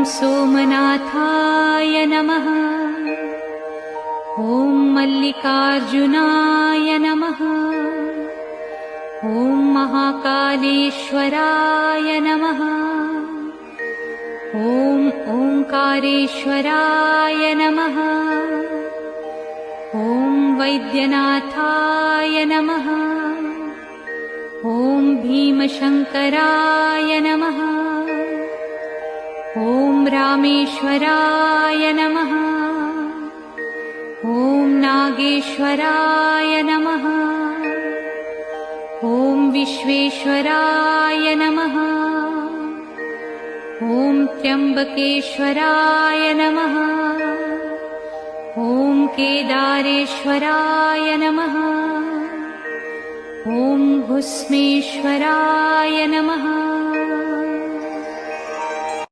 सोमनाथाय नमः। ॐ मल्लिकार्जुनाय नमः। ॐ महाकालेश्वराय नमः। ॐ ओंकारेश्वराय नमः। ॐ वैद्यनाथाय नमः। ॐ भीमशंकराय नमः। ॐ रामेश्वराय नमः। ॐ नागेश्वराय नमः। ॐ विश्वेश्वराय नमः। ॐ त्र्यंबकेश्वराय नमः। ॐ केदारेश्वराय नमः। ॐ भुस्मेश्वराय नमः।